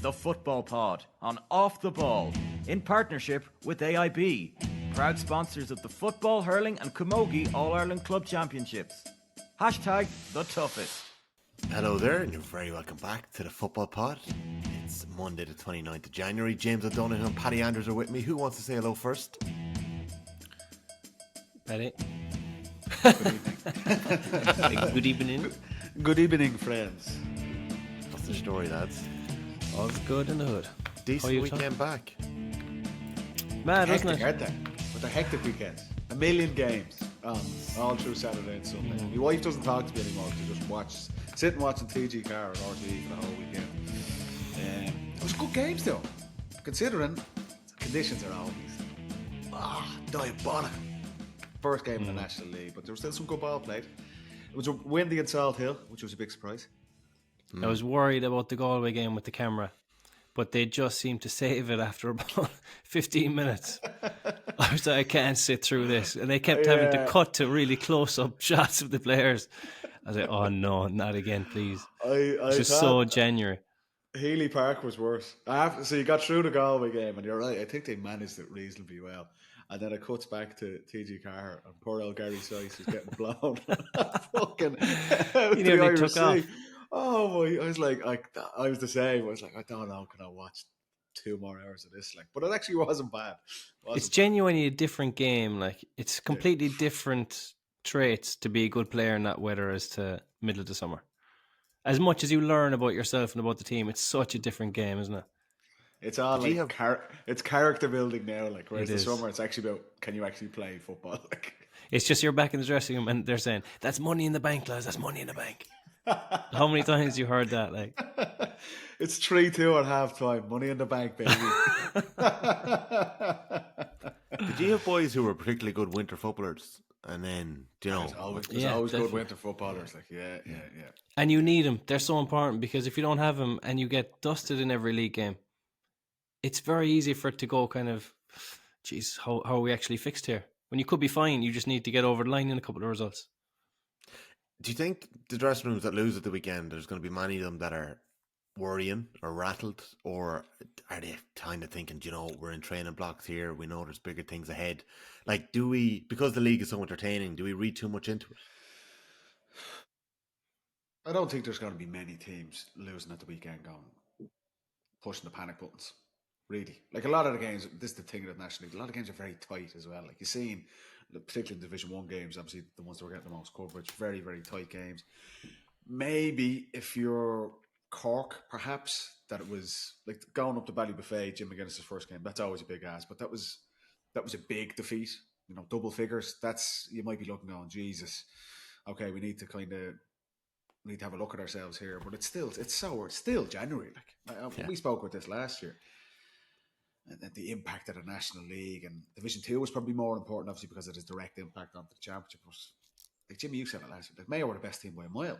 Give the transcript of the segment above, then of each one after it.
the Football Pod on Off the Ball in partnership with AIB, proud sponsors of the Football, Hurling and Camogie All-Ireland Club Championships. Hashtag the toughest. Hello there, and you're very welcome back to the Football Pod. It's Monday the 29th of January. James O'Donoghue and Paddy Andrews are with me. Who wants to say hello first? Paddy. Good evening. Good evening, friends. What's the story, lads? All's good in the hood. Decent weekend back. Mad, wasn't Hectic, it? aren't they? But they're hectic weekends. A million games all through Saturday and Sunday. My wife doesn't talk to me anymore. She just sit and watching TG Car or RTE for the whole weekend. It was good games though, considering conditions are always diabolical. First game in the National League, but there was still some good ball played. It was windy in Salt Hill, which was a big surprise. I was worried about the Galway game with the camera, but they just seemed to save it after about 15 minutes. I was like, I can't sit through this. And they kept having to cut to really close-up shots of the players. I was like, oh no, not again, please. It's just so January. Healy Park was worse. So you got through the Galway game, and you're right. I think they managed it reasonably well. And then it cuts back to TG Carr, and poor old Gary Sice is getting blown. Fucking He nearly took off. Oh my! I was like, I was the same. I was like, I don't know, can I watch 2 more hours of this? Like, but it actually wasn't bad. It's genuinely a different game. Like, it's completely different traits to be a good player in that weather as to middle of the summer. As much as you learn about yourself and about the team, it's such a different game, isn't it? It's all it's character building now. Like, whereas the summer, it's actually about, can you actually play football? Like, it's just you're back in the dressing room and they're saying, "That's money in the bank, lads. That's money in the bank." How many times you heard that? Like, it's 3-2 at half time. Money in the bank, baby. Did you have boys who were particularly good winter footballers? And then, you know, there's always good winter footballers. Like, yeah. And you need them. They're so important, because if you don't have them and you get dusted in every league game, it's very easy for it to go kind of, geez, how are we actually fixed here? When you could be fine, you just need to get over the line in a couple of results. do you think the dressing rooms that lose at the weekend, there's going to be many of them that are worrying or rattled, or are they kind of thinking, you know, we're in training blocks here, we know there's bigger things ahead? Like, do we, because the league is so entertaining, do we read too much into it? I don't think there's going to be many teams losing at the weekend going, pushing the panic buttons. Really. Like, a lot of the games, this is the thing with the National League, a lot of games are very tight as well. Like, you've seen, particularly in Division 1 games, obviously the ones that were getting the most coverage, very, very tight games. Maybe if you're Cork, perhaps, that it was like going up to Ballybuffet, Jim McGuinness's first game, that's always a big ask, but that was a big defeat, you know, double figures. That's, you might be looking going, Jesus, okay, we need to have a look at ourselves here. But it's still January. Like, we spoke with this last year, and the impact of the National League, and Division 2 was probably more important, obviously, because of its direct impact on the championship. But like Jimmy, you said it last year, like Mayo were the best team by a mile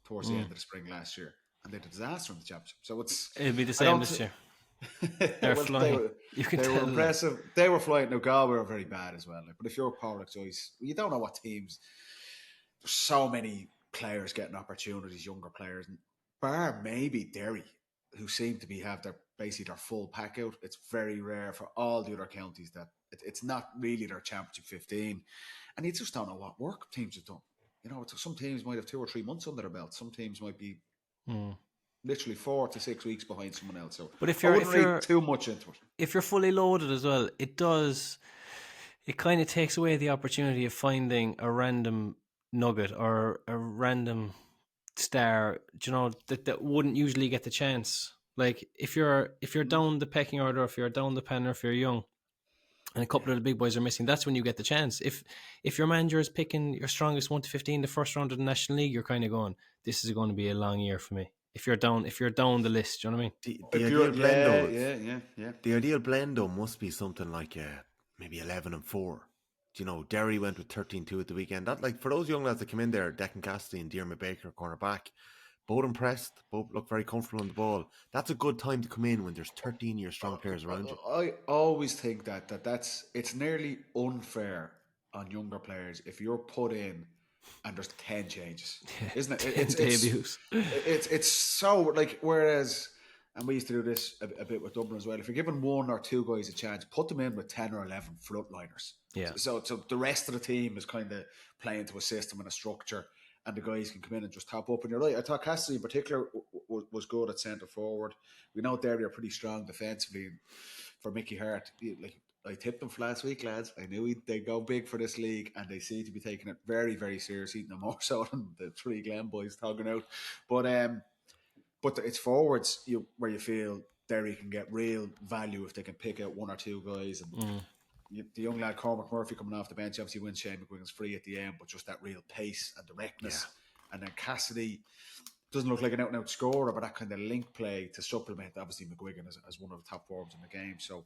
towards the end of the spring last year, and they had a disaster in the championship. So it'll be the same this year. They're flying. They were impressive. They were flying. Now, Galway were very bad as well. Like, but if you're Porrick Joyce, you don't know what teams. There's so many players getting opportunities, younger players, and bar maybe Derry, who seem to have their full pack out. It's very rare for all the other counties that it's not really their championship 15, and you just don't know what work teams have done. You know, some teams might have 2 or 3 months under their belt. Some teams might be literally 4 to 6 weeks behind someone else. So, but if I you're wouldn't read too much into it. If you're fully loaded as well, it kind of takes away the opportunity of finding a random nugget or a random star, you know, that wouldn't usually get the chance. Like, if you're down the pecking order, if you're down the pen, or if you're young, and a couple of the big boys are missing, that's when you get the chance. If your manager is picking your strongest 1 to 15 the first round of the National League, you're kind of going, this is going to be a long year for me. If you're down the list, do you know what I mean? The ideal blend, though, the ideal blend though must be something like maybe 11-4. You know, Derry went with 13-2 at the weekend. That, like, for those young lads that come in there, Declan Cassidy and Diarmaid Baker, cornerback, both impressed, both look very comfortable on the ball. That's a good time to come in when there's 13 year strong players around you. I always think it's nearly unfair on younger players if you're put in and there's 10 changes, isn't it? It's so, like, whereas and we used to do this a bit with Dublin as well. If you're giving 1 or 2 guys a chance, put them in with 10 or 11 frontliners. Yeah. So the rest of the team is kind of playing to a system and a structure, and the guys can come in and just top up. And you're right. I thought Cassidy in particular was good at centre forward. We know Derry are pretty strong defensively. For Mickey Hart, like I tipped them for last week, lads. I knew they'd go big for this league, and they seem to be taking it very, very seriously. No more so than the 3 Glen boys talking out. But it's forwards where you feel Derry can get real value if they can pick out 1 or 2 guys. And the young lad Cormac Murphy coming off the bench obviously wins Shane McGuigan's free at the end, but just that real pace and directness. Yeah. And then Cassidy doesn't look like an out-and-out scorer, but that kind of link play to supplement obviously McGuigan as one of the top forwards in the game. So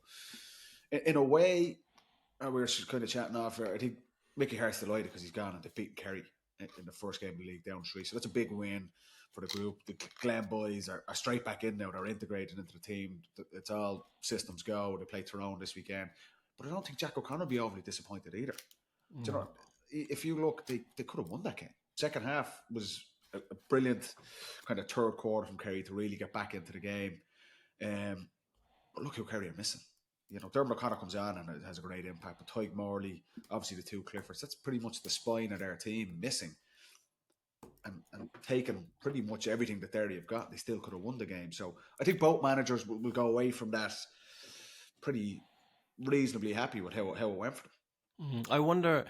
in a way, we were kind of chatting off here, I think Mickey Hart's delighted because he's gone and defeated Kerry in the first game of the league down 3. So that's a big win for the group. The Glen boys are straight back in now. They're integrated into the team. It's all systems go. They play Tyrone this weekend. But I don't think Jack O'Connor will be overly disappointed either. Do you know, if you look, they could have won that game. Second half was a brilliant kind of third quarter from Kerry to really get back into the game. But look who Kerry are missing. You know, Dermot O'Connor comes on and it has a great impact. But Tyke Morley, obviously the 2 Cliffords, that's pretty much the spine of their team missing. And taking pretty much everything that Derry have got, they still could have won the game. So I think both managers will go away from that pretty reasonably happy with how it went for them. I wonder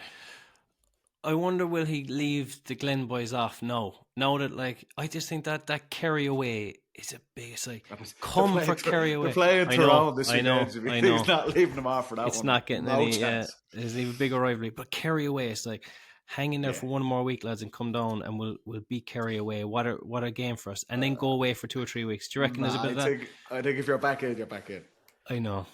will he leave the Glen boys off now? Now that, like, I just think that Kerry away is a big, it's like, come for Kerry away. They're playing Tyrone this weekend. I know. He's not leaving them off for that it's one. It's not getting no any, chance. There's even bigger rivalry. But Kerry away, it's like, hang in there for 1 more week, lads, and come down, and we'll beat Kerry away. What a game for us. And then go away for 2 or 3 weeks. Do you reckon there's a bit of that? I think if you're back in, you're back in. I know.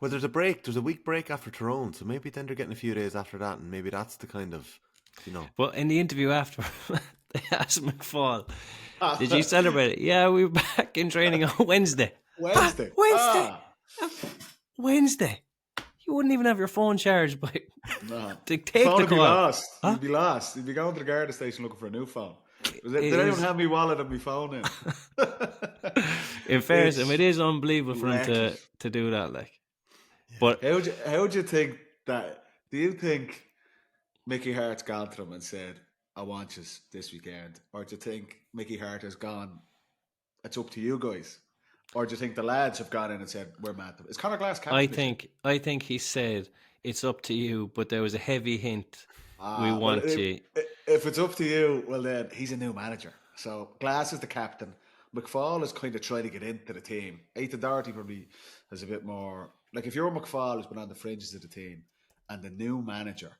Well, there's a week break after Tyrone, so maybe then they're getting a few days after that, and maybe that's the kind of, you know. But in the interview after, they asked McFall, did you celebrate it? Yeah, we were back in training on Wednesday. Wednesday? Wednesday. You wouldn't even have your phone charged by to take the call. You'd be lost. Huh? You'd be lost. You'd be going to the Garda station looking for a new phone. Did anyone have my wallet and my phone in? In fairness, it is unbelievable for him to do that. Like, but how would you think that? Do you think Mickey Hart's gone to them and said, "I want you this weekend," or do you think Mickey Hart has gone, "It's up to you guys," or do you think the lads have gone in and said, "We're mad"? Is Conor Glass captain? I think he said, "It's up to you," but there was a heavy hint. We want you. If it's up to you, well then he's a new manager. So Glass is the captain. McFall is kind of trying to get into the team. Ethan Doherty probably has a bit more. Like if you're McFall who's been on the fringes of the team, and the new manager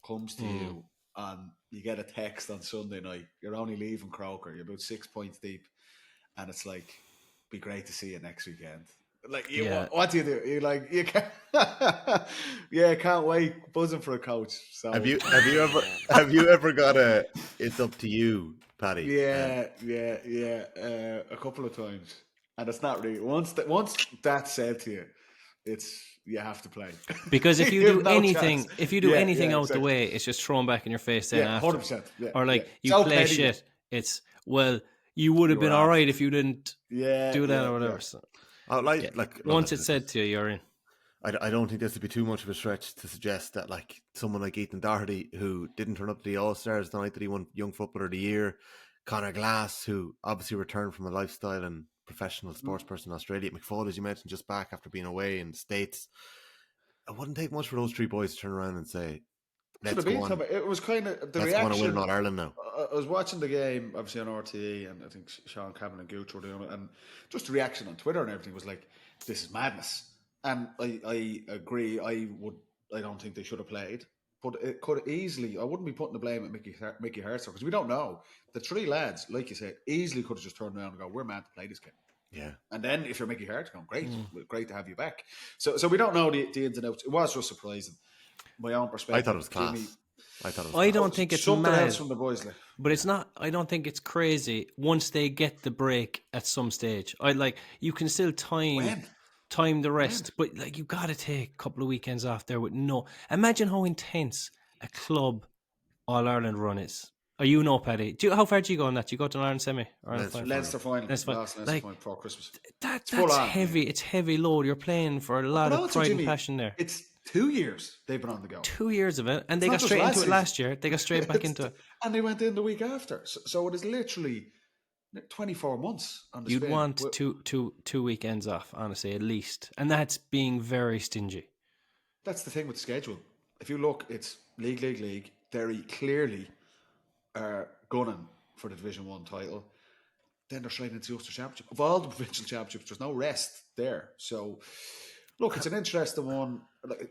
comes to you and you get a text on Sunday night, you're only leaving Croker, you're about 6 points deep, and it's like, be great to see you next weekend. Like, what do you do? You like, you can't, can't wait, buzzing for a coach. So have you ever got a "it's up to you," Paddy? Yeah, a couple of times, and it's not really once that's said to you, it's you have to play because if you do anything, chance. if you do anything out the way, it's just thrown back in your face. Then after, 100%. Yeah, or like you so play petty. shit. It's you would have been all right if you didn't do that or whatever. So. Once it's said to you, you're in. I don't think this would be too much of a stretch to suggest that like someone like Ethan Doherty, who didn't turn up to the All-Stars the night that he won Young Footballer of the Year, Conor Glass, who obviously returned from a lifestyle and professional sports person in Australia, McFall, as you mentioned, just back after being away in the States. It wouldn't take much for those 3 boys to turn around and say, let's go on. It was kind of the let's reaction. Let's go on and win All-Ireland now. I was watching the game, obviously on RTE, and I think Sean Cameron and Gooch were doing it, and just the reaction on Twitter and everything was like, this is madness. And I agree, I don't think they should have played, but it could easily, I wouldn't be putting the blame at Mickey Hart, because we don't know. The 3 lads, like you said, easily could have just turned around and go, we're mad to play this game. Yeah. And then if you're Mickey Hart, going, great to have you back. So we don't know the ins and outs. It was just surprising. My own perspective. I thought it was class. Jimmy, I don't think it's something mad. else from the boys, like. But it's not. I don't think it's crazy once they get the break at some stage. You can still time the rest, but like you got to take a couple of weekends off there with no. Imagine how intense a club All Ireland run is. Oh, you know, Paddy. How far do you go on that? Do you go to an Ireland semi or Ireland final? Leinster final. Leinster final. Last Leinster Like, final before Christmas. That's full on, heavy. yeah. It's heavy load. You're playing for a lot But of also, pride Jimmy, and passion there. it's 2 years they've been on the go. 2 years of it, and they not got just straight last into it season. last year. They got straight back into it. And they went in the week after. So it is literally 24 months on the You'd spin. want two weekends off, honestly, at least, and that's being very stingy. That's the thing with the schedule. If you look, it's league. Derry clearly are gunning for the Division 1 title. Then they're straight into the Ulster Championship. Of all the provincial championships, there's no rest there. So, look, it's an interesting one.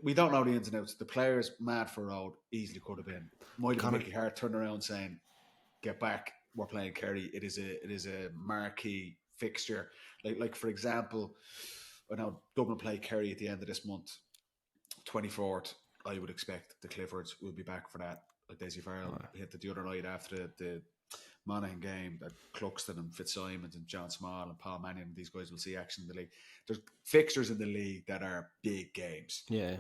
We don't know the ins and outs. The players mad for a road easily could have been. Might have Mickey Hart turned around saying, "Get back, we're playing Kerry. It is a marquee fixture." Like for example, I know Dublin play Kerry at the end of this month, 24th. I would expect the Cliffords will be back for that. Like Daisy Farrell hit the other night after the Monaghan game, that Cluxton and Fitzsimons and John Small and Paul Mannion, these guys will see action in the league. There's fixtures in the league that are big games. Yeah.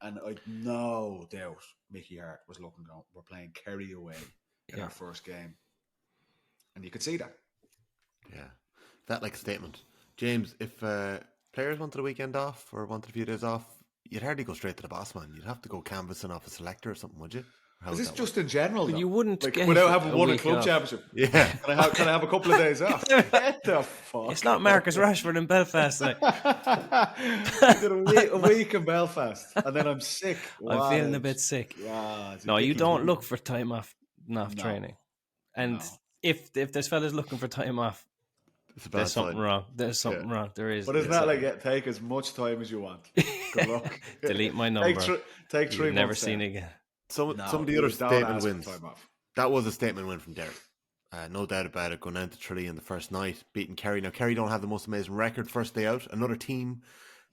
And I no doubt Mickey Hart was looking going, we're playing Kerry away in our first game. And you could see that. Yeah. That like a statement. James, if players wanted a weekend off or wanted a few days off, you'd hardly go straight to the boss man. You'd have to go canvassing off a selector or something, would you? Is this just in general? But you wouldn't get without having won a club off. championship. Yeah. Can I have a couple of days off? Get the fuck. It's not Marcus Rashford in Belfast. Like. I did a week in Belfast, and then I'm sick. I'm feeling a bit sick. Wow, no, you don't look for time off training. And if there's fellas looking for time off, there's something wrong. There's something wrong. There is. But it's not like take as much time as you want. Good luck. Delete my number. Take 3 months. Never seen it again. Some of the other statement wins. That was a statement win from Derry. No doubt about it. Going down to Tralee in the first night, beating Kerry. Now, Kerry don't have the most amazing record first day out. Another team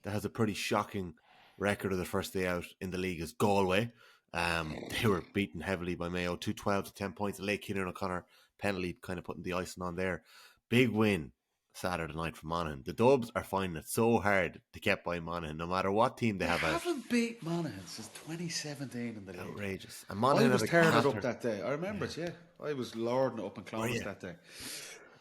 that has a pretty shocking record of the first day out in the league is Galway. They were beaten heavily by Mayo, 2-12 to 10 points. A late Kieran O'Connor penalty kind of putting the icing on there. Big win Saturday night for Monaghan. The Dubs are finding it so hard to get by Monaghan, no matter what team they have out. They haven't beat Monaghan since 2017 in the league. Outrageous. And Monaghan I was tearing it up that day. I remember it, yeah. I was lording it up in Clonus that day.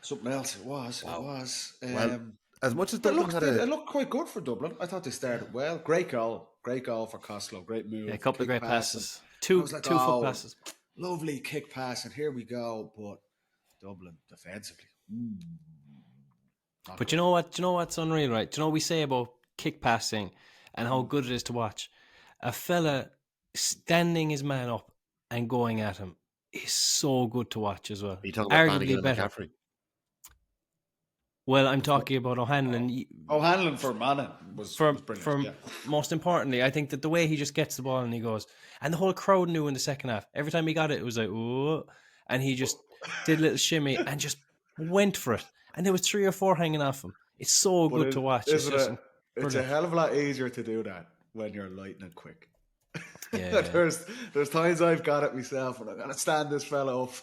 Something else it was. Wow. It was. Well, as much as Dublin it looked quite good for Dublin. I thought they started well. Great goal for Costello. Great move. Yeah, a couple of great passes. Two foot passes. Lovely kick pass, and here we go. But Dublin defensively. But you know what? Do you know what's unreal, right? Do you know what we say about kick passing and how good it is to watch? A fella standing his man up and going at him is so good to watch as well. Are you talking about arguably better. McCaffrey? Well, I'm talking about O'Hanlon. O'Hanlon for Monaghan was brilliant. Most importantly, I think that the way he just gets the ball and he goes, and the whole crowd knew in the second half. Every time he got it, it was like, oh, and he just did a little shimmy and just went for it. And there was 3 or 4 hanging off him. It's so good to watch. It's a hell of a lot easier to do that when you're lightning quick. Yeah. There's times I've got it myself and I'm gonna stand this fella up.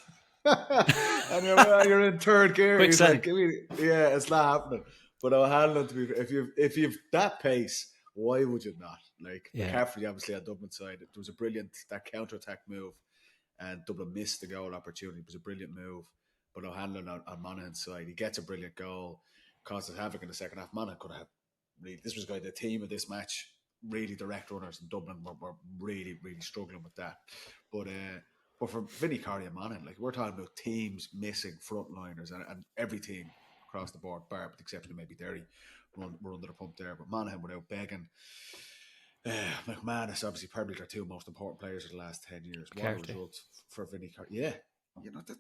And you're in third gear. He's like, it's not happening. But O'Hanlon, if you've that pace, why would you not? Like McCaffrey, obviously on Dublin side, it was a brilliant counter attack move, and Dublin missed the goal opportunity. It was a brilliant move. But O'Hanlon on Monaghan's side, he gets a brilliant goal, causes havoc in the second half. Monaghan could have really, this was going to be the team of this match, really direct runners, and Dublin were really, really struggling with that. But for Vinnie Corey and Monaghan, like we're talking about teams missing frontliners, and every team across the board, bar with the exception of maybe Derry, were under the pump there. But Monaghan without begging. McManus, obviously, probably their 2 most important players of the last 10 years. What a result for Vinnie Corey. Yeah, you know, they're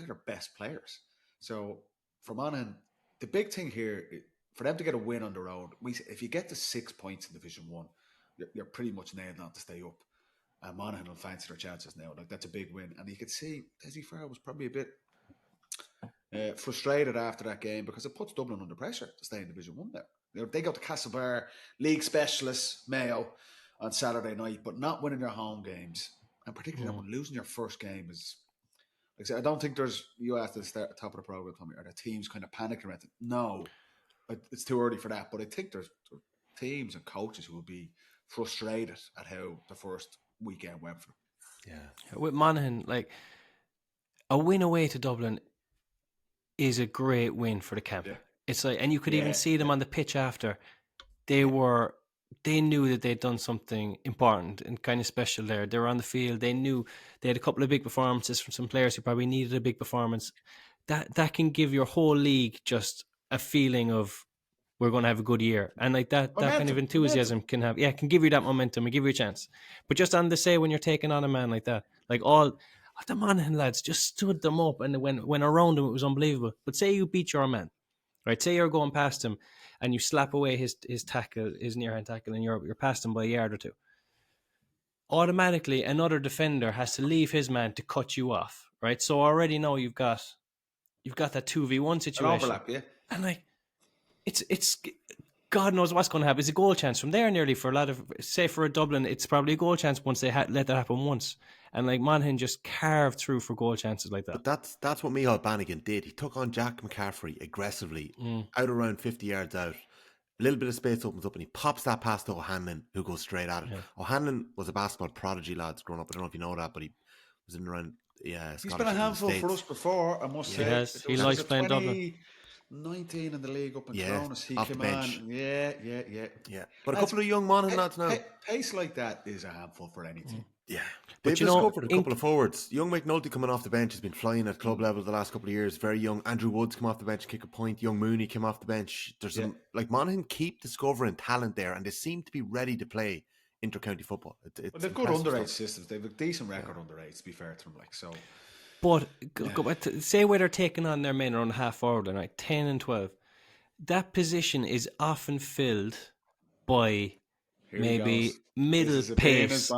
their best players. So for Monaghan, the big thing here, for them to get a win on their own, if you get to 6 points in Division 1, you're pretty much nailed on to stay up. And Monaghan will fancy their chances now. Like that's a big win. And you could see Desi Farrell was probably a bit frustrated after that game because it puts Dublin under pressure to stay in Division 1 now. They go to Castlebar, league specialists, Mayo, on Saturday night, but not winning their home games. And particularly when losing your first game is... Like I said, I don't think you asked at the top of the program, Tommy, are the teams kind of panicking around it? No, it's too early for that. But I think there's teams and coaches who will be frustrated at how the first weekend went for them. Yeah. With Monaghan, like, a win away to Dublin is a great win for the camp. Yeah. It's like, and you could even see them on the pitch after. They knew that they'd done something important and kind of special there. They were on the field. They knew they had a couple of big performances from some players who probably needed a big performance. That can give your whole league just a feeling of we're going to have a good year, and like that kind of enthusiasm can give you that momentum and give you a chance. But just on the say when you're taking on a man like that, like all the Monaghan lads just stood them up, and when around him it was unbelievable. But say you beat your man, right? Say you're going past him and you slap away his tackle, his near hand tackle, and you're past him by a yard or two. Automatically, another defender has to leave his man to cut you off, right? So already now you've got that 2v1 situation. An overlap, yeah. And like, it's God knows what's going to happen. It's a goal chance from there nearly for a lot of, say for a Dublin, it's probably a goal chance once they let that happen once. And like Monaghan just carved through for goal chances like that. But that's what Micheál Bannigan did. He took on Jack McCaffrey aggressively, out around 50 yards out. A little bit of space opens up and he pops that pass to O'Hanlon, who goes straight at it. Yeah. O'Hanlon was a basketball prodigy, lads, growing up. I don't know if you know that, but he was in around he's been a handful for us before, I must say. Yes, he likes playing Dublin. 19 in the league up in Cronus. He off came the bench. on. Yeah. But a couple of young Monaghan lads now. Pace like that is a handful for any team. Yeah. They've discovered a couple of forwards. Young McNulty coming off the bench has been flying at club level the last couple of years. Very young. Andrew Woods come off the bench, kick a point. Young Mooney came off the bench. There's some, like, Monaghan keep discovering talent there, and they seem to be ready to play inter-county football. They've good underage systems. They've a decent record underage, to be fair to them. Like, so. But say where they're taking on their men around half forward, right? 10 and 12. That position is often filled by maybe middle pace.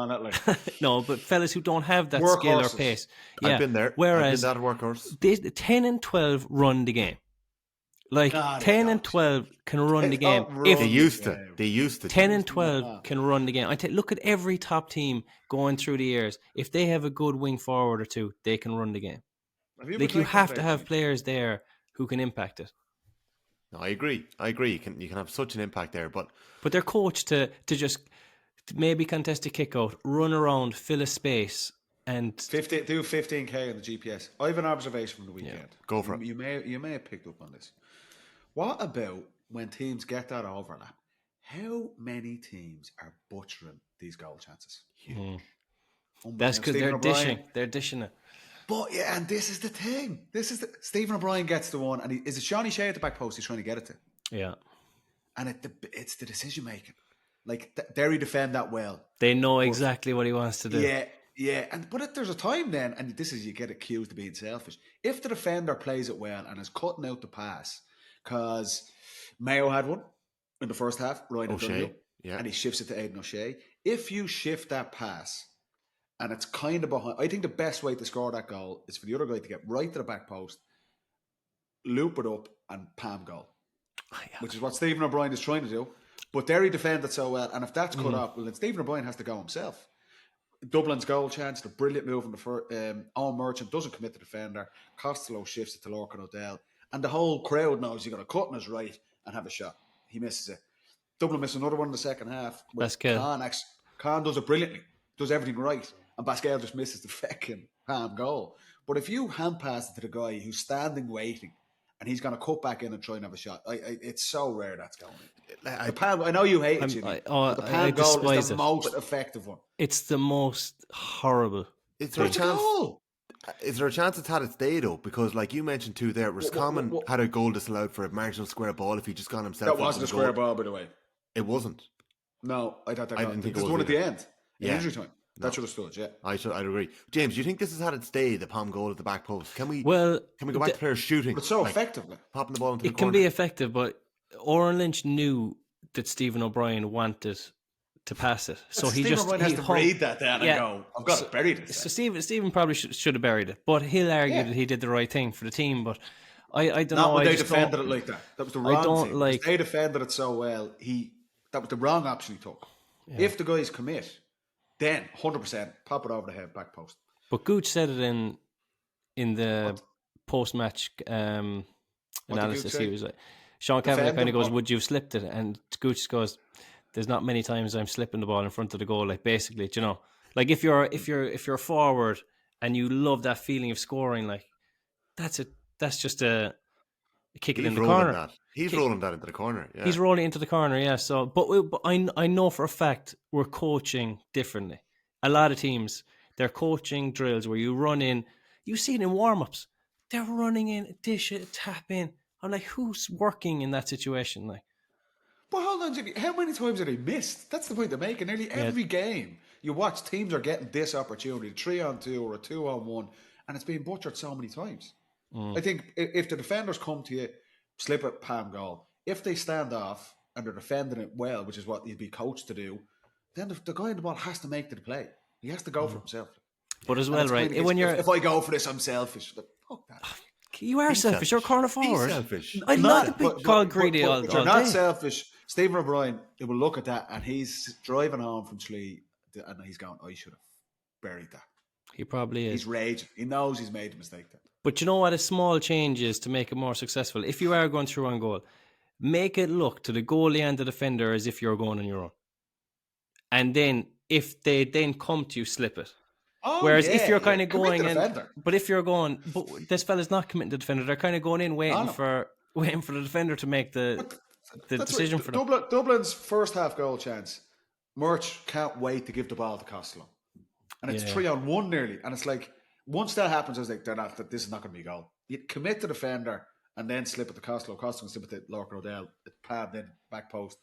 No, but fellas who don't have that skill or pace. Yeah. I've been there. Whereas I've been that workhorse. 10 and 12 run the game. Like 10 and 12 can run the game. They used to. 10 and 12 can run the game. Look at every top team going through the years. If they have a good wing forward or two, they can run the game. Like you have to have players there who can impact it. No, I agree. You can have such an impact there, but they're coached to just maybe contest a kick out, run around, fill a space, and do 15k on the GPS. I have an observation from the weekend. Yeah, go for it. You may have picked up on this. What about when teams get that overlap? How many teams are butchering these goal chances? That's because they're dishing. They're dishing it. But yeah, and this is the thing. Stephen O'Brien gets the one, and is it Shawnee Shea at the back post he's trying to get it to? Yeah. And it's the decision making. Like Derry defend that well. They know exactly what he wants to do. Yeah. But there's a time then, and this is you get accused of being selfish. If the defender plays it well and is cutting out the pass, because Mayo had one in the first half, Ryan O'Shea, and he shifts it to Aidan O'Shea. If you shift that pass, and it's kind of behind, I think the best way to score that goal is for the other guy to get right to the back post, loop it up, and palm goal. Which is what Stephen O'Brien is trying to do. But Derry defend it so well, and if that's cut off, well, then Stephen O'Brien has to go himself. Dublin's goal chance, the brilliant move in the Owen Merchant doesn't commit the defender. Costello shifts it to Lorcan O'Dell, and the whole crowd knows he's got to cut on his right and have a shot. He misses it. Dublin miss another one in the second half. Khan does it brilliantly, does everything right, and Pascal just misses the fucking palm goal. But if you hand pass it to the guy who's standing waiting, and he's going to cut back in and try and have a shot, it's so rare that's going in. I know you hate it, Jimmy. The palm goal is the most effective one. It's the most horrible. Is there a chance it's had its day though? Because like you mentioned too there, Roscommon had a goal disallowed for a marginal square ball if he just gone himself. That wasn't a square ball, by the way. It wasn't. No, I thought that. I didn't think it was one at the end. Injury time. No. That should have stood, yeah. I'd agree. James, do you think this has had its day, the palm goal at the back post? Can we go back to players shooting? But it's so effective. Popping the ball into the corner. It can be effective, but Oran Lynch knew that Stephen O'Brien wanted to pass it. So Stephen O'Brien has to read that then and go, I've got to bury this. So Stephen probably should have buried it. But he'll argue that he did the right thing for the team. But I don't know. Not when they defended it like that. That was the wrong thing. They defended it so well. That was the wrong option he took. Yeah. If the guys commit, then 100% pop it over the head, back post. But Gooch said it in the post-match analysis. He was like, Sean Cavanagh kind of goes, "Would you have slipped it?" And Gooch goes, "There's not many times I'm slipping the ball in front of the goal." Like basically, you know, like if you're forward and you love that feeling of scoring. Like that's just a kick it in the corner. He's rolling that into the corner. Yeah. He's rolling into the corner. Yeah. So, but I know for a fact we're coaching differently. A lot of teams, they're coaching drills where you run in. You see it in warm-ups. They're running in, dish it, tap in. I'm like, who's working in that situation? Like, But hold on, Jimmy. How many times are they missed? That's the point they're making. Nearly every game you watch, teams are getting this opportunity, 3-on-2 or a 2-on-1, and it's being butchered so many times. I think if the defenders come to you, slip it, Pam, goal. If they stand off and they're defending it well, which is what you'd be coached to do, then the guy in the ball has to make the play. He has to go for himself. but as well, right? When if I go for this, I'm selfish. Like, fuck that. You are selfish. You're a corner forward. He's selfish. I'd love to be called greedy all You're not day. selfish. Stephen O'Brien, he will look at that and he's driving home from Tralee and he's going, I should have buried that. He probably is. He's raging. He knows he's made a mistake there. But you know what? A small change is to make it more successful. If you are going through on goal, make it look to the goalie and the defender as if you're going on your own. And then if they then come to you, slip it. Oh, Whereas if you're kind of going in, but if you're going, but this fella's not committing to the defender. They're kind of going in waiting for the defender to make the decision for them. Dublin's first half goal chance, Murch can't wait to give the ball to Costello. And it's 3-on-1 nearly. And it's like, once that happens, I was like, this is not going to be a goal. You commit to the defender and then slip it to Costello. Costello slip it to Lorcan O'Dell. It palmed in, back post.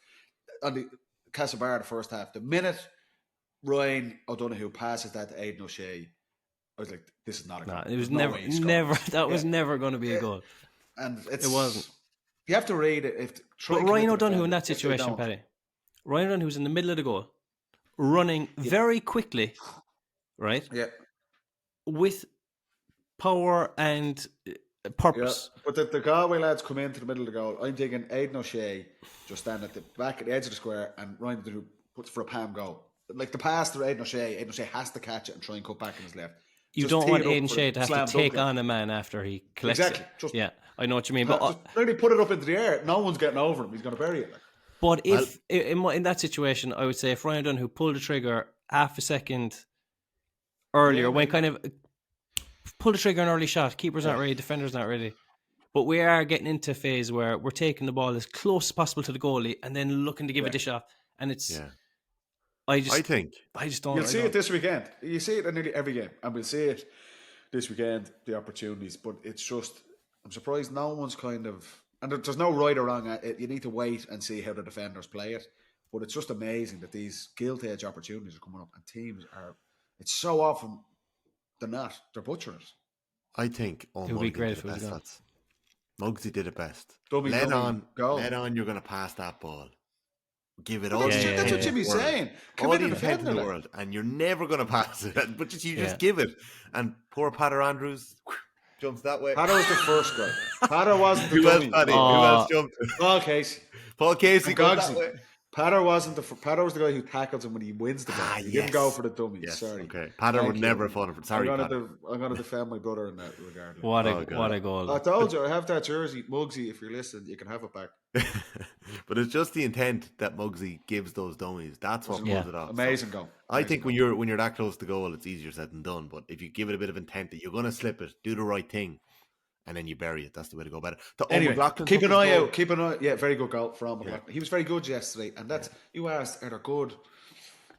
On the Castlebar, the first half, the minute Ryan O'Donoghue passes that to Aidan O'Shea, I was like, this is not a goal. It was never was never going to be a goal. And it wasn't. You have to read it. But Ryan O'Donoghue in that situation, Paddy. Ryan O'Donoghue's in the middle of the goal, running very quickly, right? Yeah. With power and purpose. Yeah. But the Galway lads come into the middle of the goal. I'm thinking Aidan O'Shea just stand at the back at the edge of the square and Ryan O'Donoghue puts for a Pam goal. Like the pass to Aidan O'Shea has to catch it and try and cut back in his left. You just don't want Aidan O'Shea to have to take on a man after he collects it. Yeah, I know what you mean. But just really put it up into the air. No one's getting over him. He's going to bury it. But if in that situation, I would say if Ryan O'Donoghue pulled the trigger half a second earlier, when kind of pull the trigger an early shot, keeper's not ready, defender's not ready. But we are getting into a phase where we're taking the ball as close as possible to the goalie and then looking to give a dish off. And it's... Yeah. I just don't. You'll see it this weekend. You see it in nearly every game, and we'll see it this weekend. The opportunities, but it's just I'm surprised no one's kind of and there's no right or wrong. You need to wait and see how the defenders play it. But it's just amazing that these gilt edge opportunities are coming up, and teams are. It's so often they're not. They're butchering it. I think it would be great if it was gone. Mugsy did it best. Let on. You're going to pass that ball. Give it all. That's what Jimmy's saying. All the defense in the world, and you're never going to pass it. But just give it. And poor Patter Andrews jumps that way. Patter was the first guy. Patter wasn't the dummy. Who else jumped? Paul Casey. Paul Casey goes that way. Patter wasn't Patter was the guy who tackles him when he wins the ball. He didn't go for the dummy. Yes. Sorry. Okay. Patter would never have fallen for. Sorry, I'm going to defend my brother in that regard. What a goal! I told you I have that jersey, Mugsy. If you're listening, you can have it back. But it's just the intent that Mugsy gives those dummies. That's what pulls it off. Amazing goal. I think when you're that close to goal, it's easier said than done. But if you give it a bit of intent that you're going to slip it, do the right thing, and then you bury it, that's the way to go about it. Anyway, keep an eye out. Keep an eye. Yeah, very good goal from McLaughlin. Yeah. He was very good yesterday, and that's you asked, are there good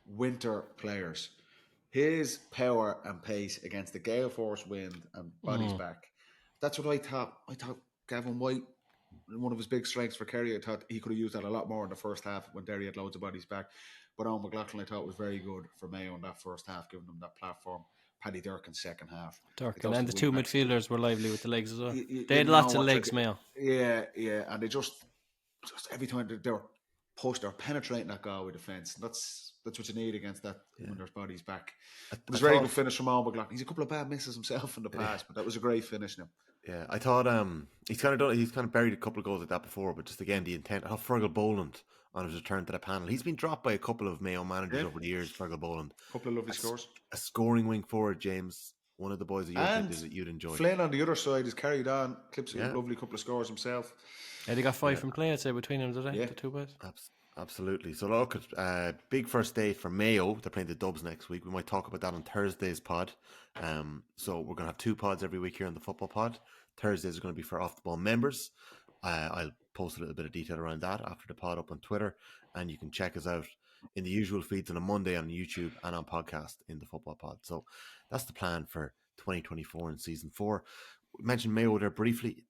winter players? His power and pace against the gale force wind and bodies back. That's what I thought. I thought Gavin White, one of his big strengths for Kerry, I thought he could have used that a lot more in the first half when Derry had loads of bodies back. But Owen McLaughlin, I thought, was very good for Mayo in that first half, giving them that platform. Paddy Durkin second half. Durkin and the two midfielders were lively with the legs as well. They had lots of legs, Mayo. Yeah, and they just every time they were pushed, they're penetrating that Galway defence. That's what you need against that when there's bodies back. It was a very good finish from Owen McLaughlin. He's a couple of bad misses himself in the past, but that was a great finish now. Yeah, I thought he's kind of buried a couple of goals like that before, but just again the intent. I thought Fergal Boland on his return to the panel. He's been dropped by a couple of Mayo managers over the years, Fergal Boland. A couple of lovely scores. A scoring wing forward, James. One of the boys that you'd enjoy. Flynn on the other side is carried on, clips a lovely couple of scores himself. Yeah, they got 5 from play, I'd say, between them today, the two boys. Absolutely. So look at big first day for Mayo. They're playing the Dubs next week. We might talk about that on Thursday's pod. So we're going to have 2 pods every week here on the football pod. Thursdays are going to be for off the ball members. I'll post a little bit of detail around that after the pod up on Twitter, and you can check us out in the usual feeds on a Monday on YouTube and on podcast in the football pod. So that's the plan for 2024 and season 4. We mentioned Mayo there briefly.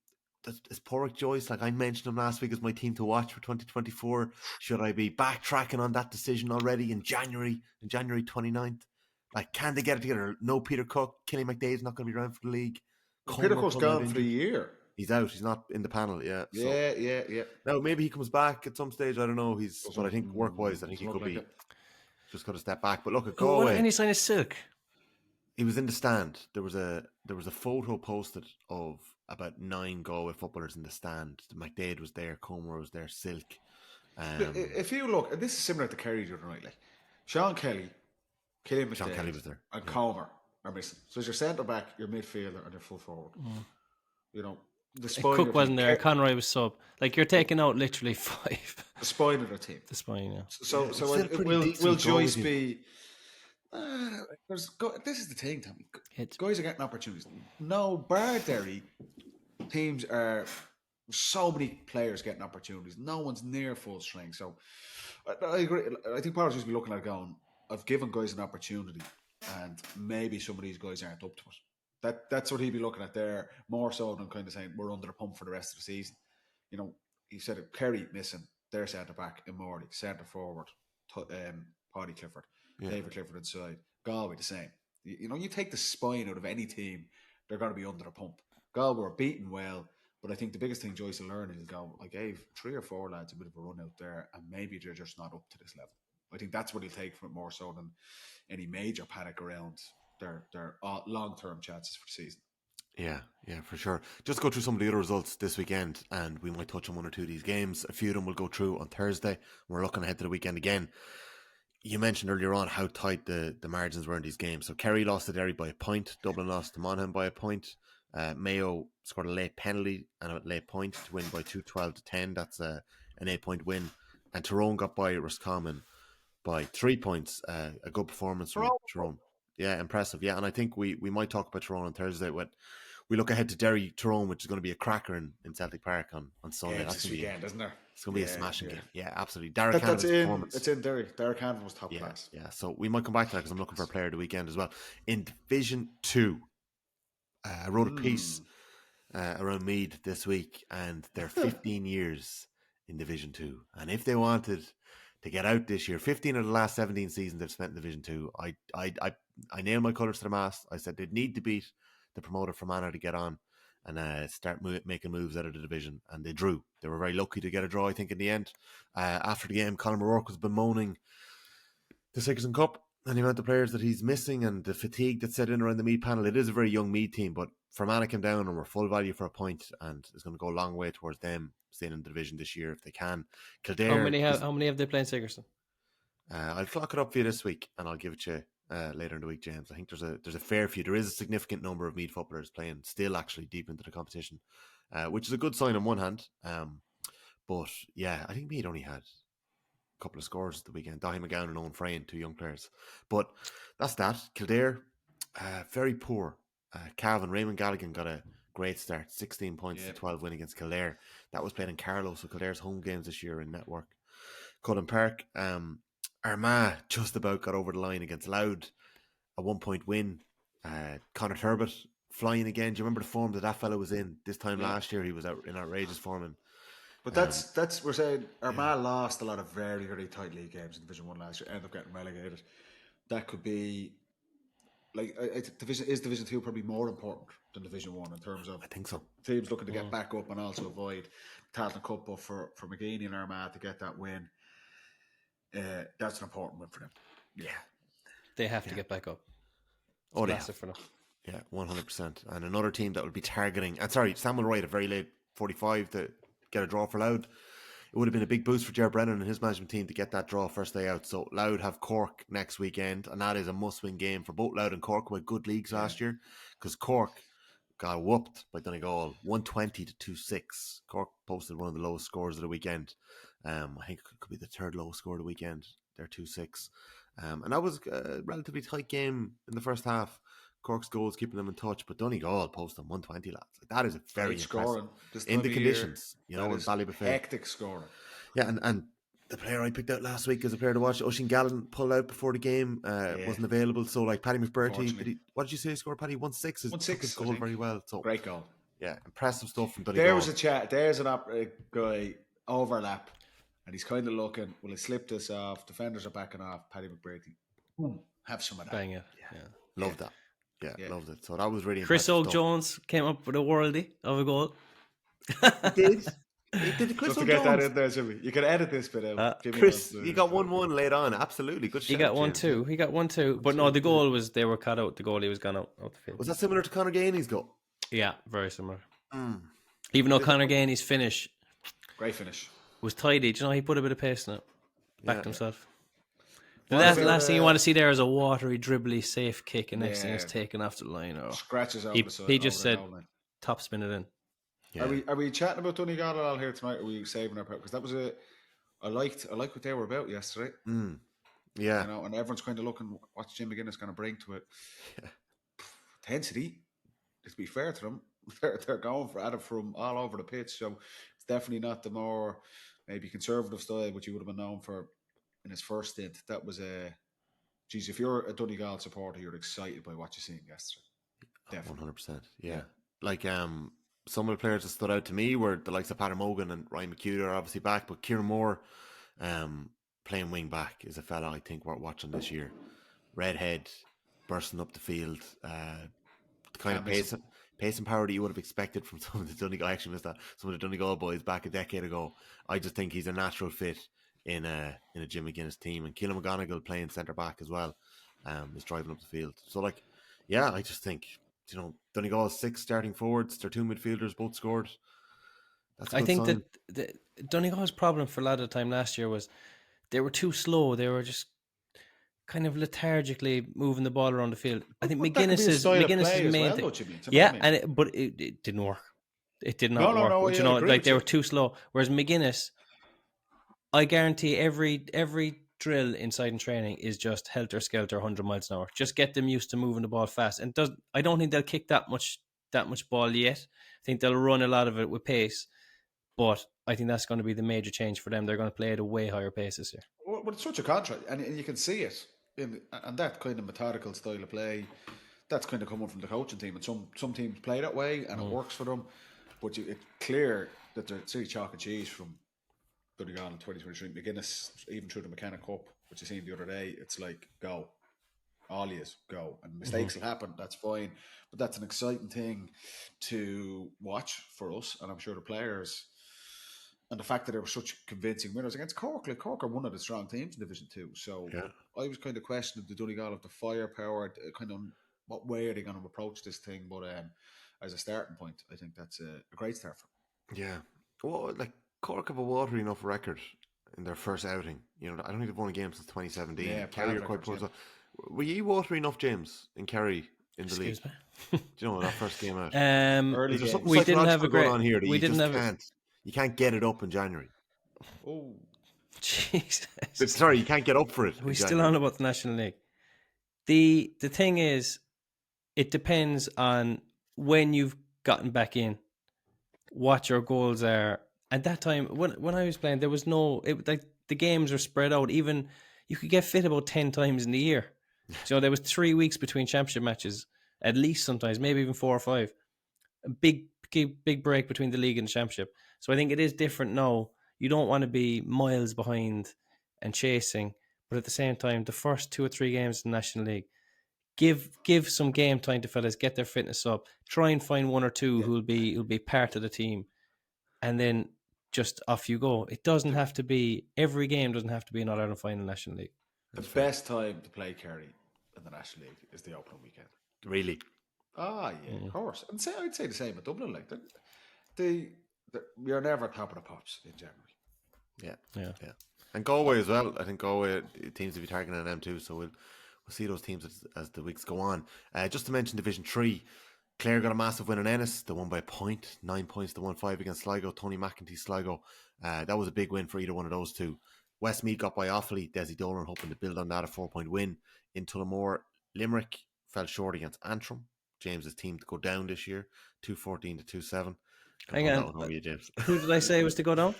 Is Porrick Joyce, like I mentioned him last week, as my team to watch for 2024? Should I be backtracking on that decision already in January 29th? Like, can they get it together? No Peter Cook, Kenny McDade's not going to be around for the league. Peter Cook's gone for the year. He's out. He's not in the panel. Yeah. Yeah. Now maybe he comes back at some stage. I don't know. But I think work-wise, I think he could be just got to step back. But look, at Galway. Any sign of Silk? He was in the stand. There was a photo posted of about 9 Galway footballers in the stand. McDade was there, Comer was there, Silk. If you look, and this is similar to Kerry the other night, like Sean Kelly, Killian McDade, Sean Kelly was there, and Comer are missing. So as your centre back, your midfielder, and your full forward. You know, the spine. Cook wasn't there. Conroy was sub. Like, you're taking out literally 5. The spine of their team. The spine, yeah. So will Joyce be? This is the thing, Tommy. Guys are getting opportunities. No, bar Derry, teams are so many players getting opportunities. No one's near full strength. So I agree. I think Paul's just be looking at it going, I've given guys an opportunity, and maybe some of these guys aren't up to it. That's what he'd be looking at there, more so than kind of saying we're under the pump for the rest of the season. You know, he said Kerry missing their centre back in Morley, centre forward, Paddy Clifford. David Clifford inside. Galway the same. You know, you take the spine out of any team, they're going to be under a pump. Galway were beaten well, but I think the biggest thing Joyce will learn is go, I gave 3 or 4 lads a bit of a run out there, and maybe they're just not up to this level. I think that's what he'll take from it more so than any major panic around their long-term chances for the season. Yeah, for sure. Just go through some of the other results this weekend, and we might touch on 1 or 2 of these games. A few of them will go through on Thursday. We're looking ahead to the weekend again. You mentioned earlier on how tight the margins were in these games. So Kerry lost to Derry by a point. Dublin lost to Monaghan by a point. Mayo scored a late penalty and a late point to win by 12-10. That's an 8-point win. And Tyrone got by Roscommon by 3 points. A good performance from Tyrone. Yeah, impressive. Yeah, and I think we might talk about Tyrone on Thursday. When we look ahead to Derry Tyrone, which is going to be a cracker in Celtic Park on Sunday. Yeah, that's weekend, isn't there? It's going to be a smashing game. Yeah, absolutely. Derek Hanlon's performance. It's in Derry. Derek Hanlon was top class. Yeah, so we might come back to that because I'm looking for a player of the weekend as well. In Division 2, I wrote a piece around Meath this week, and they're 15 years in Division 2. And if they wanted to get out this year, 15 of the last 17 seasons they've spent in Division 2, I nailed my colours to the mast. I said they'd need to beat the promoter Fermanagh to get on and start making moves out of the division, and they drew. They were very lucky to get a draw, I think, in the end. After the game, Colin O'Rourke was bemoaning the Sigerson Cup and the amount of players that he's missing and the fatigue that's set in around the Meath panel. It is a very young Meath team, but Fermanagh came down and were full value for a point, and it's going to go a long way towards them staying in the division this year if they can. Kildare. How many have they played Sigerson? I'll clock it up for you this week, and I'll give it to you later in the week, James. I think there's a fair few. There is a significant number of Meath footballers playing still actually deep into the competition, which is a good sign on one hand. But yeah, I think Meath only had a couple of scores the weekend. Dahi McGowan and Owen Frayn, 2 young players. But that's that. Kildare, very poor. Cavan, Raymond Galligan got a great start. 16 points to 12 win against Kildare. That was played in Carlow, so Kildare's home games this year in Network. Cullen Park, Armagh just about got over the line against Louth, a 1-point win. Conor Turbot flying again. Do you remember the form that fellow was in this time last year? He was out in outrageous form. But that's we're saying Armagh lost a lot of very, very tight league games in Division 1 last year, ended up getting relegated. That could be like Division 2 probably more important than Division 1 in terms of, I think so, teams looking to get back up and also avoid Tarleton Cup, but for McGeaney and Armagh to get that win, that's an important win for them. Yeah, they have to get back up. It's massive for them. Yeah, 100%. And another team that would be targeting, and sorry, Sam will write a very late 45 to get a draw for Louth. It would have been a big boost for Ger Brennan and his management team to get that draw first day out. So Louth have Cork next weekend, and that is a must-win game for both Louth and Cork, who had good leagues last year, because Cork got whooped by Donegal, 120 to 2-6. Cork posted one of the lowest scores of the weekend. I think it could be the third lowest score of the weekend. They're 2-6. And that was a relatively tight game in the first half. Cork's goals keeping them in touch, but Donegal posted 120, lads. Like, that is a very impressive scoring this in time the of conditions, year, in Ballybuffet. Hectic scoring. Yeah, and the player I picked out last week as a player to watch, Oisin Gallen, pulled out before the game, wasn't available. So, like, Paddy McBurty, what did you say he scored, Paddy? 1-6. 1-6. Took his goal very well. So great goal. Yeah, impressive stuff from Donegal. There was a chat. There's an guy overlap, and he's kind of looking. Will he slip this off? Defenders are backing off. Paddy McBurty, have some of that. Bang it. Loved that. Yeah, loved it. So that was really Chris impressive stuff. Jones came up with a worldie of a goal. He did. He did. Chris Just to get that in there, Jimmy. You can edit this bit out. Chris, you got 1-1 laid on. Absolutely. Good He shout, got James. 1-2. He got 1-2. But no, the goal was, they were cut out. The goalie was gone out the field. Was that similar to Conor Gainey's goal? Yeah, very similar. Even though Conor Gainey's finish Great finish. was tidy, do you know, he put a bit of pace in it. Backed himself. The What last about, thing you want to see there is a watery, dribbly, safe kick, and next thing Yeah. it's taken off the line. Or Scratches over he, the side. he just over the said, goal line. top spin it in. Yeah. Are we chatting about Donegal at all here tonight? Or are we saving our because that was I liked what they were about yesterday. Yeah. You know, and everyone's kind of looking what's Jim McGuinness going to bring to it. Intensity. To be fair to them, they're going at it from all over the pitch. So it's definitely not the more maybe conservative style which you would have been known for in his first stint. That was geez, if you're a Donegal supporter, you're excited by what you're seeing yesterday. Definitely. 100%. Yeah. Like some of the players that stood out to me were the likes of Paddy Mogan and Ryan McHugh are obviously back, but Kieran Moore playing wing back is a fella I think we're watching this year. Redhead, bursting up the field, the kind of pace and power that you would have expected from some of the Donegal. I actually missed that. Some of the Donegal boys back a decade ago. I just think he's a natural fit in a Jim McGuinness team, and Keelan McGonigal playing centre back as well is driving up the field. So like, yeah, I just think, you know, Donegal's 6 starting forwards, their 2 midfielders both scored. That's a I good think sign. that Donegal's problem for a lot of the time last year was they were too slow. They were just kind of lethargically moving the ball around the field. I think McGuinness's main thing. But it didn't work. It did not work. No, you know, like they were too slow. Whereas McGuinness, I guarantee every drill inside in training is just helter skelter, 100 miles an hour. Just get them used to moving the ball fast. And I don't think they'll kick that much ball yet. I think they'll run a lot of it with pace. But I think that's going to be the major change for them. They're going to play at a way higher pace this year. Well, it's such a contrast, and you can see it and that kind of methodical style of play. That's kind of coming from the coaching team, and some teams play that way, and it works for them. But it's clear that they're silly chalk and cheese from Donegal in 2023. McGuinness, even through the McKenna Cup, which I seen the other day, it's like go, all he is go, and mistakes will happen. That's fine, but that's an exciting thing to watch for us, and I'm sure the players. And the fact that they were such convincing winners against Cork, like Cork are one of the strong teams in Division 2. So I was kind of questioning the Donegal of the firepower, kind of what way are they going to approach this thing. But as a starting point, I think that's a great start for them. Yeah. Well, like Cork have a watery enough record in their first outing. You know, I don't think they've won a game since 2017. Yeah, Kerry are quite records, poor. Were you watery enough, James, in Kerry in the league? Do you know that first game out? Early Is there games. something We didn't have psychological a great. going on here that We you didn't just have. you can't get it up in January. Oh, Jesus. Sorry, you can't get up for it. We're still on about the National League. The thing is, it depends on when you've gotten back in, what your goals are. At that time, when I was playing, there was like the games were spread out. Even you could get fit about 10 times in the year. So there was 3 weeks between championship matches, at least sometimes, maybe even 4 or 5. A big break between the league and the championship. So I think it is different now. You don't want to be miles behind and chasing, but at the same time, the first 2 or 3 games in the National League, give some game time to fellas, get their fitness up, try and find 1 or 2 who'll be part of the team, and then just off you go. It doesn't have to be every game. Doesn't have to be an All-Ireland final National League. the best time to play Kerry in the National League is the opening weekend. Really? Ah, yeah, of course. And I'd say the same at Dublin. Like you're never top of the pops in January. Yeah. And Galway as well. I think Galway teams will be targeting them too. So we'll see those teams as the weeks go on. Just to mention Division 3, Clare got a massive win in Ennis. They won by a point, 9 points to 1-5 against Sligo. Tony McEntee, Sligo. That was a big win for either one of those two. Westmeath got by Offaly. Desi Dolan hoping to build on that, a 4-point win. In Tullamore, Limerick fell short against Antrim. James's team to go down this year, 2-14 to 2-7. Hang on. That one over you, James. Who did I say was to go down?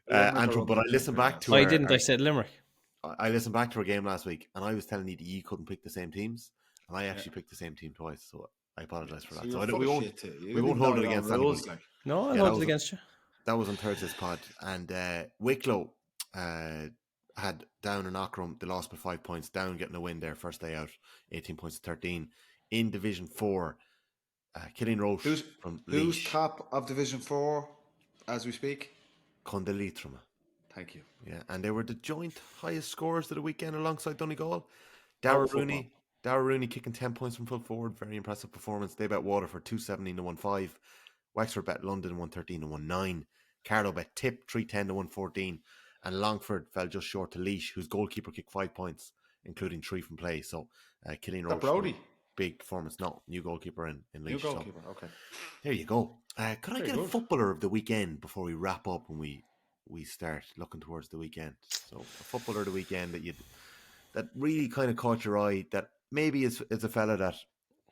Antrim, but I listened back to I didn't. I said Limerick. I listened back to our game last week, and I was telling you that you couldn't pick the same teams, and I actually picked the same team twice, so I apologise for that. So we won't hold it against anybody. No, I'll hold it against you. That was on Thursday's pod, and Wicklow had Down and Ockram. They lost by 5 points. Down getting a win there first day out, 18 points to 13. In Division 4, Killeen Roche from Laois. Who's top of Division 4 as we speak? Condalitrum. Thank you. Yeah, and they were the joint highest scorers of the weekend alongside Donegal. Darragh Rooney kicking 10 points from full forward. Very impressive performance. They bet Waterford 217 to 1-5. Wexford bet London 113 to 1-9. Carlow bet Tip 310 to 114. And Longford fell just short to Laois, whose goalkeeper kicked 5 points, including 3 from play. So Killeen Roche, Brody. Big performance. No, new goalkeeper in Laois. New goalkeeper, okay. There you go. Could I get a footballer of the weekend before we wrap up and we start looking towards the weekend? So a footballer of the weekend that really kind of caught your eye, that maybe is a fella that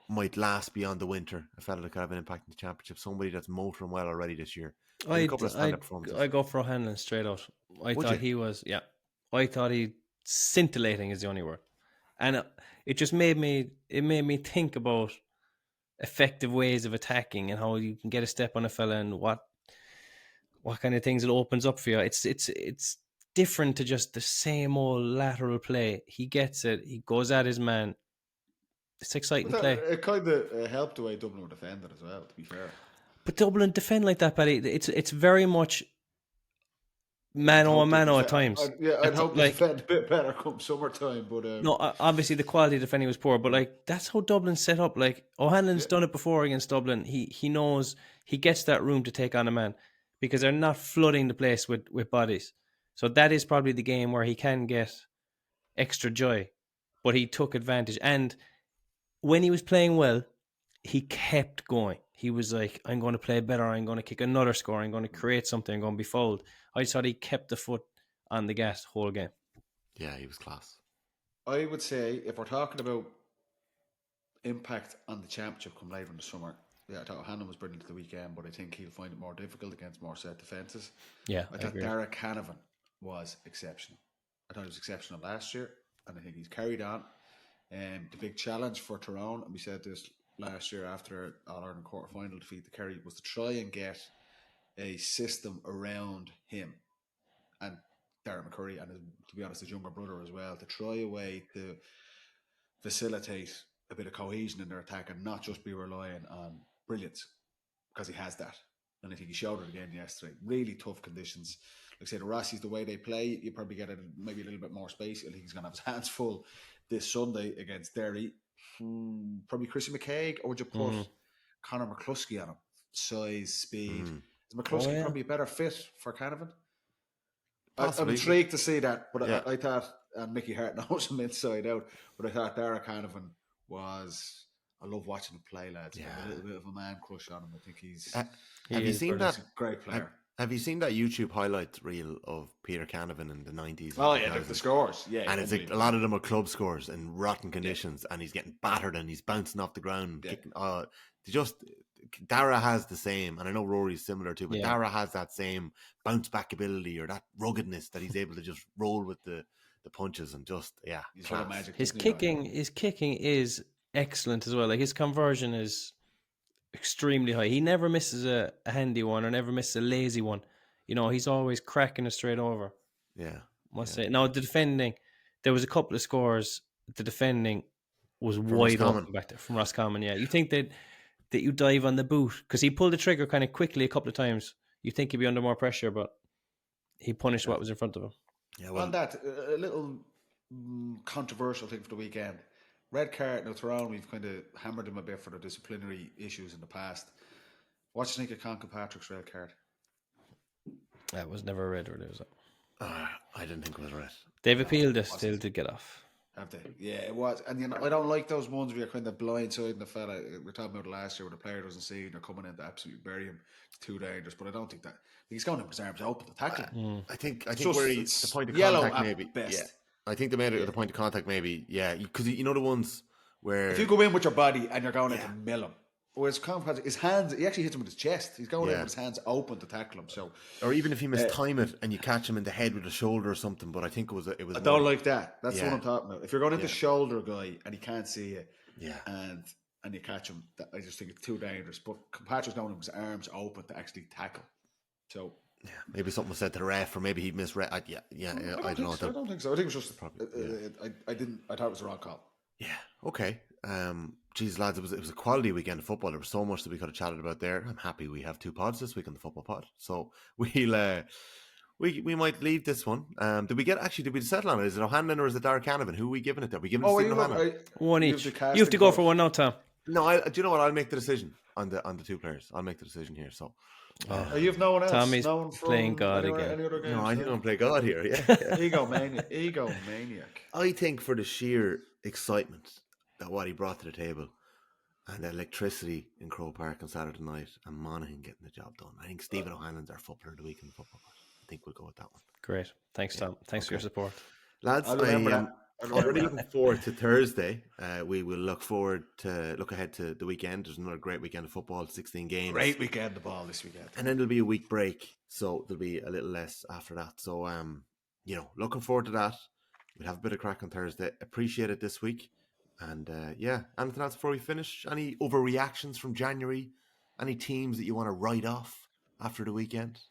might last beyond the winter, a fella that could have an impact in the championship, somebody that's motoring well already this year. A couple of stand-up performances. I go for O'Hanlon straight out. I thought he scintillating is the only word. And it just made me think about effective ways of attacking and how you can get a step on a fella and what kind of things it opens up for you. It's different to just the same old lateral play. He gets it. He goes at his man. It's exciting play. It kind of helped the way Dublin were defended as well, to be fair. But Dublin defend like that, Paddy. It's very much mano a mano at times. I'd hope they defend a bit better come summertime. But no, obviously the quality of defending was poor. But like that's how Dublin's set up. Like O'Hanlon's done it before against Dublin. He knows he gets that room to take on a man because they're not flooding the place with bodies. So that is probably the game where he can get extra joy. But he took advantage. And when he was playing well, he kept going. He was like, I'm going to play better. I'm going to kick another score. I'm going to create something. I'm going to be fouled. I just thought he kept the foot on the gas the whole game. Yeah, he was class. I would say if we're talking about impact on the championship come later in the summer, I thought O'Hanlon was brilliant at the weekend, but I think he'll find it more difficult against more set defences. Yeah, I thought Derek Canavan was exceptional. I thought he was exceptional last year, and I think he's carried on. The big challenge for Tyrone, and we said this last year after All-Ireland quarter-final defeat to Kerry, was to try and get a system around him and Darren McCurry and, to be honest, his younger brother as well, to try a way to facilitate a bit of cohesion in their attack and not just be relying on brilliance, because he has that. And I think he showed it again yesterday. Really tough conditions. Like I said, the Rossies, the way they play, you probably get maybe a little bit more space. I think he's going to have his hands full this Sunday against Derry. Probably Chrissy McCaig, or would you put Conor McCluskey on him? Size, speed. Is McCluskey probably a better fit for Canavan? I'm intrigued to see that, but I thought, and Mickey Hart knows him inside out, but I thought Derek Canavan was... I love watching him play, lads. Yeah. A little bit of a man crush on him. I think he's... have you seen that? He's a great player. Have you seen that YouTube highlight reel of Peter Canavan in the 90s? Oh, yeah, the scores. Yeah, and it's like a lot of them are club scores in rotten conditions, and he's getting battered and he's bouncing off the ground. Yeah. Dara has the same, and I know Rory's similar too, but Dara has that same bounce back ability or that ruggedness that he's able to just roll with the punches and just, he's got a magic. His kicking is excellent as well. Like his conversion is extremely high. He never misses a handy one or never misses a lazy one. You know, he's always cracking it straight over. Yeah. Must say. Now the defending, there was a couple of scores. The defending was from wide open back there from Roscommon. Yeah, you think that you dive on the boot because he pulled the trigger kind of quickly a couple of times. You think he'd be under more pressure, but he punished what was in front of him. Yeah. Well, on that, a little controversial thing for the weekend. Red card. Now, Tyrone, we've kind of hammered him a bit for the disciplinary issues in the past. What do you think of Conn Kilpatrick's red card? That was never red, or was it? I didn't think it was red. They've appealed it still to get off. Have they? Yeah, it was. And you know, I don't like those ones where you're kind of blindsiding the fella. We were talking about it last year where the player doesn't see and they're coming in to absolutely bury him. It's too dangerous. But I don't think that he's going in with his arms open to tackle him. I think Just- where it's the point of yellow contact at maybe. best. Yeah, I think the point of contact maybe. Yeah, because you know the ones where If you go in with your body and you're going in to mill him, whereas his hands, he actually hits him with his chest. He's going in with his hands open to tackle him. So, or even if you mistime it and you catch him in the head with a shoulder or something. But I think it was. I don't like that. That's what I'm talking about. If you're going into shoulder guy and he can't see you, and you catch him, I just think it's too dangerous. But Patrick's going with his arms open to actually tackle. So. Yeah, maybe something was said to the ref, or maybe he misread. I don't know. I don't think so. I think it was just probably. I thought it was the wrong call. Yeah. Okay. Geez, lads, it was a quality weekend of football. There was so much that we could have chatted about there. I'm happy we have 2 pods this week on the football pod. So we'll we might leave this one. Did we settle on it? Is it O'Hanlon or is it Darragh Canavan? Who are we giving it to? Are we giving it to Stephen O'Hanlon? One each. You have to go for one now, Tom. No, do you know what? I'll make the decision on the 2 players. I'll make the decision here. So. You have no one else. Tommy's playing God again. Any other games? No, I think I'm going to play God here. Yeah. Egomaniac. I think for the sheer excitement that what he brought to the table and the electricity in Croke Park on Saturday night and Monaghan getting the job done, I think Stephen O'Hanlon's our footballer of the week in the football match. I think we'll go with that one. Great. Thanks, Tom. Thanks for your support. Lads, I'm already looking forward to Thursday. We will look ahead to the weekend. There's another great weekend of football, 16 games. Great weekend of ball this weekend. And then there'll be a week break, so there'll be a little less after that. So, looking forward to that. We'll have a bit of crack on Thursday. Appreciate it this week. And, anything else before we finish? Any overreactions from January? Any teams that you want to write off after the weekend?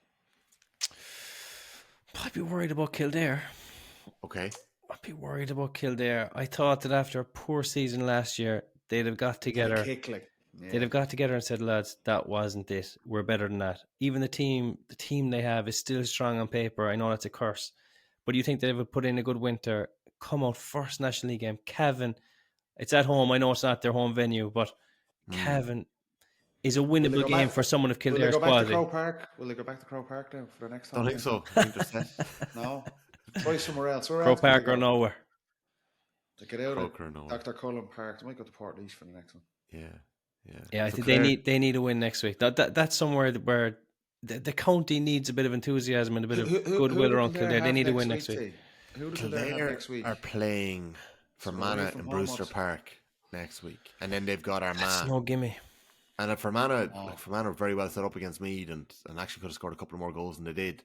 I'd be worried about Kildare. Okay. I'd be worried about Kildare. I thought that after a poor season last year, they'd have got together. They'd have got together and said, lads, that wasn't it. We're better than that. Even the team they have is still strong on paper. I know that's a curse. But you think they would put in a good winter, come out first National League game. Cavan, it's at home. I know it's not their home venue, but Cavan is a winnable game for someone of Kildare's quality. Will they go back to Croke Park now for the next time? Don't think so. I think they're set. No. Try somewhere else. Croke Park or nowhere. To get out of Dr. Cullen Park. They might go to Port Leash for the next one. Yeah. I think they need a win next week. That's somewhere where the county needs a bit of enthusiasm and a bit of goodwill around Kildare. They need a win next week. Who does Kildare have next week? Are playing Fermanagh in Brewster Park next week, and then they've got Armagh. That's no gimme. And at Fermanagh, Fermanagh are very well set up against Meath and actually could have scored a couple more goals than they did.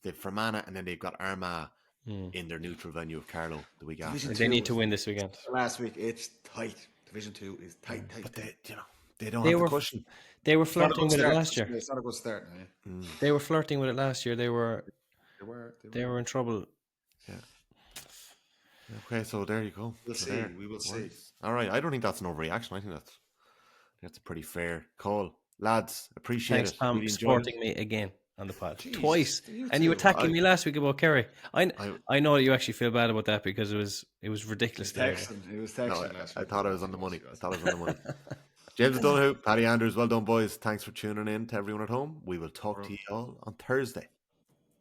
They've Fermanagh, and then they've got Armagh in their neutral venue of Carlow the week after. They need to win this weekend. Last week, it's tight. Division 2 is tight. But they don't have the cushion. They were flirting with it last year. It's not a good start. They were flirting with it last year. They were in trouble. Yeah. Okay, so there you go. We'll see. We will see. All right. I don't think that's an overreaction. I think that's a pretty fair call. Lads, appreciate it. Thanks, Tom, supporting me again on the pod. Jeez, twice. And you attacking me last week about Kerry. I know you actually feel bad about that because it was ridiculous. He was texting last week. I thought I was on the money. James O'Donoghue, Paddy Andrews, well done, boys. Thanks for tuning in to everyone at home. We will talk to you all on Thursday.